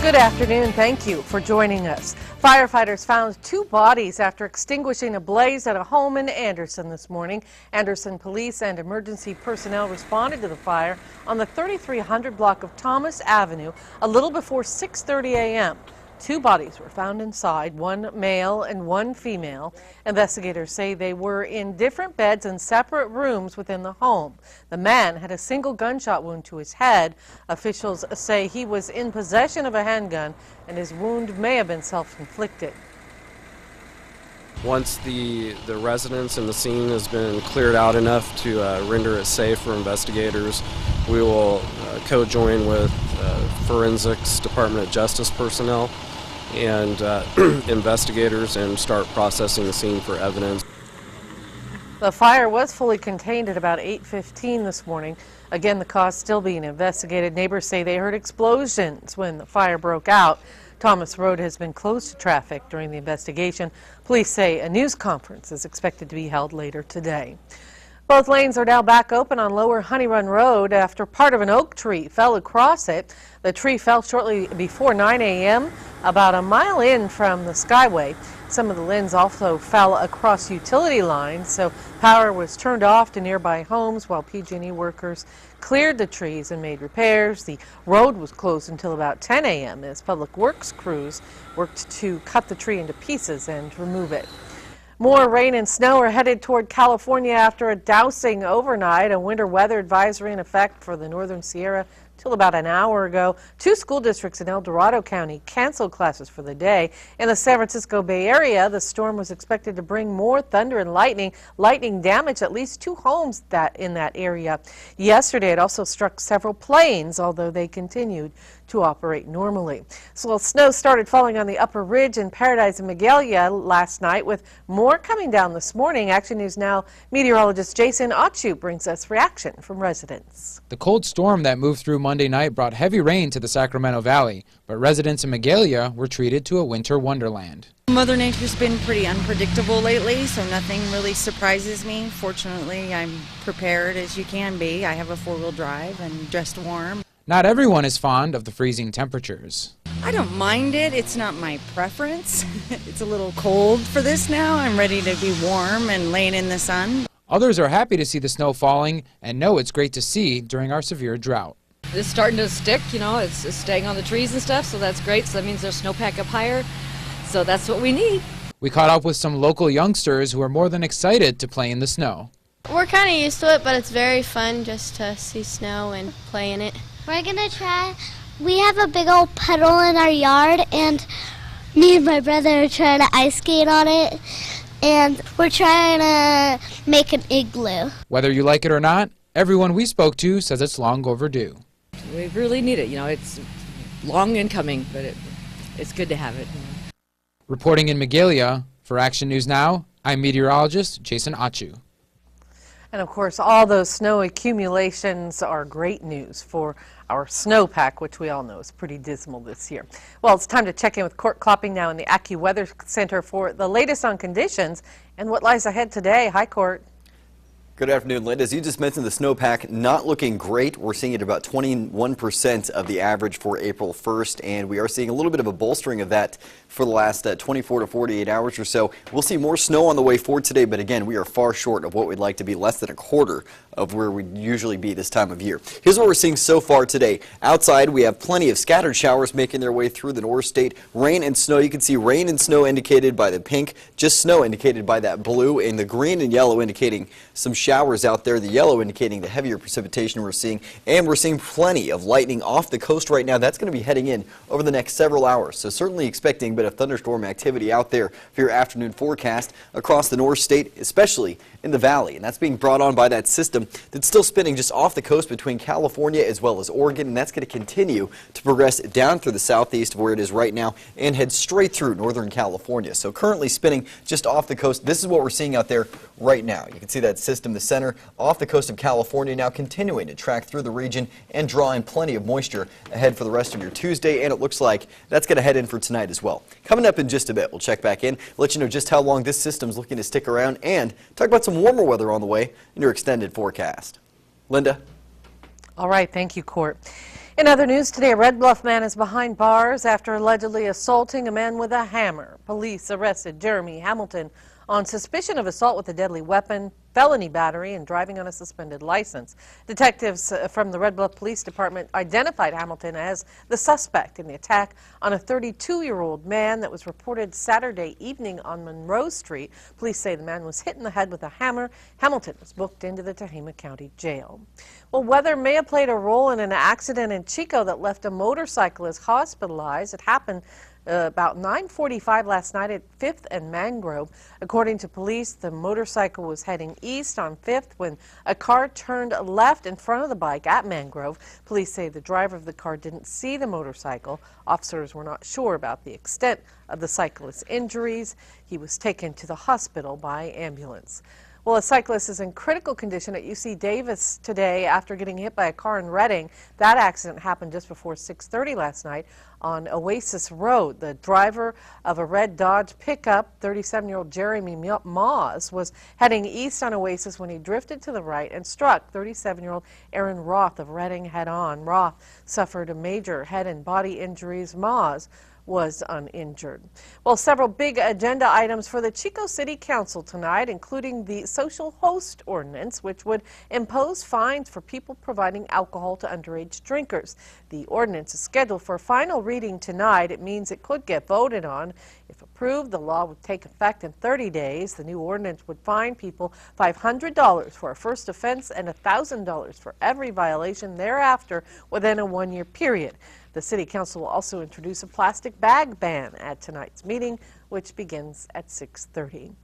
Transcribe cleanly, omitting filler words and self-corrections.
Good afternoon. Thank you for joining us. Firefighters found 2 bodies after extinguishing a blaze at a home in Anderson this morning. Anderson police and emergency personnel responded to the fire on the 3300 block of Thomas Avenue a little before 6:30 a.m. 2 bodies were found inside, 1 male and 1 female. Investigators say they were in different beds in separate rooms within the home. The man had a single gunshot wound to his head. Officials say he was in possession of a handgun and his wound may have been self-inflicted. Once the residence and the scene has been cleared out enough to render it safe for investigators, we will co-join with forensics, Department of Justice personnel, and investigators and start processing the scene for evidence. The fire was fully contained at about 8:15 this morning. Again, the cause still being investigated. Neighbors say they heard explosions when the fire broke out. Thomas Road has been closed to traffic during the investigation. Police say a news conference is expected to be held later today. Both lanes are now back open on Lower Honey Run Road after part of an oak tree fell across it. The tree fell shortly before 9 a.m., about a mile in from the Skyway. Some of the limbs also fell across utility lines, so power was turned off to nearby homes while PG&E workers cleared the trees and made repairs. The road was closed until about 10 a.m. as Public Works crews worked to cut the tree into pieces and remove it. More rain and snow are headed toward California after a dousing overnight. A winter weather advisory in effect for the Northern Sierra till about an hour ago. 2 school districts in El Dorado County canceled classes for the day. In the San Francisco Bay Area, the storm was expected to bring more thunder and lightning. Lightning damaged at least 2 homes in that area. Yesterday, it also struck several planes, although they continued to operate normally. So snow started falling on the upper ridge in Paradise and Magalia last night, with more coming down this morning. Action News Now meteorologist Jason Achu brings us reaction from residents. The cold storm that moved through Monday night brought heavy rain to the Sacramento Valley, but residents in Magalia were treated to a winter wonderland. Mother Nature's been pretty unpredictable lately, so nothing really surprises me. Fortunately, I'm prepared as you can be. I have a 4-wheel drive and dressed warm. Not everyone is fond of the freezing temperatures. I don't mind it. It's not my preference. It's a little cold for this now. I'm ready to be warm and laying in the sun. Others are happy to see the snow falling and know it's great to see during our severe drought. It's starting to stick, you know, it's staying on the trees and stuff, so that's great. So that means there's snowpack up higher, so that's what we need. We caught up with some local youngsters who are more than excited to play in the snow. We're kind of used to it, but it's very fun just to see snow and play in it. We're gonna try. We have a big old puddle in our yard, and me and my brother are trying to ice skate on it, and we're trying to make an igloo. Whether you like it or not, everyone we spoke to says it's long overdue. We really need it, you know, it's long in coming, but it's good to have it. You know. Reporting in Magalia, for Action News Now, I'm meteorologist Jason Achu. And of course, all those snow accumulations are great news for our snowpack, which we all know is pretty dismal this year. Well, it's time to check in with Court Klopping now in the AccuWeather Center for the latest on conditions and what lies ahead today. Hi, Court. Good afternoon, Linda. As you just mentioned, the snowpack not looking great. We're seeing it about 21% of the average for April 1st, and we are seeing a little bit of a bolstering of that for the last 24 to 48 hours or so. We'll see more snow on the way forward today, but again, we are far short of what we'd like to be, less than a quarter of where we'd usually be this time of year. Here's what we're seeing so far today. Outside, we have plenty of scattered showers making their way through the North State. Rain and snow. You can see rain and snow indicated by the pink, just snow indicated by that blue, and the green and yellow indicating some showers out there, the yellow indicating the heavier precipitation we're seeing, and we're seeing plenty of lightning off the coast right now. That's going to be heading in over the next several hours, so certainly expecting a bit of thunderstorm activity out there for your afternoon forecast across the North State, especially in the valley, and that's being brought on by that system that's still spinning just off the coast between California as well as Oregon, and that's going to continue to progress down through the southeast of where it is right now and head straight through northern California. So currently spinning just off the coast. This is what we're seeing out there right now. You can see that system, the center, off the coast of California, now continuing to track through the region and draw in plenty of moisture ahead for the rest of your Tuesday, and it looks like that's going to head in for tonight as well. Coming up in just a bit, we'll check back in, let you know just how long this system's looking to stick around, and talk about some warmer weather on the way in your extended forecast. Linda? All right, thank you, Court. In other news today, a Red Bluff man is behind bars after allegedly assaulting a man with a hammer. Police arrested Jeremy Hamilton on suspicion of assault with a deadly weapon, felony battery, and driving on a suspended license. Detectives from the Red Bluff Police Department identified Hamilton as the suspect in the attack on a 32-year-old man that was reported Saturday evening on Monroe Street. Police say the man was hit in the head with a hammer. Hamilton was booked into the Tehama County Jail. Well, weather may have played a role in an accident in Chico that left a motorcyclist hospitalized. It happened about 9:45 last night at 5th and Mangrove. According to police, the motorcycle was heading east on 5th when a car turned left in front of the bike at Mangrove. Police say the driver of the car didn't see the motorcycle. Officers were not sure about the extent of the cyclist's injuries. He was taken to the hospital by ambulance. Well, a cyclist is in critical condition at UC Davis today after getting hit by a car in Redding. That accident happened just before 6:30 last night on Oasis Road. The driver of a red Dodge pickup, 37-year-old Jeremy Moss, was heading east on Oasis when he drifted to the right and struck 37-year-old Aaron Roth of Redding head-on. Roth suffered major head and body injuries. Moss was uninjured. Well, several big agenda items for the Chico City Council tonight, including the social host ordinance, which would impose fines for people providing alcohol to underage drinkers. The ordinance is scheduled for a final reading tonight. It means it could get voted on. If approved, the law would take effect in 30 days. The new ordinance would fine people $500 for a first offense and $1,000 for every violation thereafter within a one-year period. The City Council will also introduce a plastic bag ban at tonight's meeting, which begins at 6:30.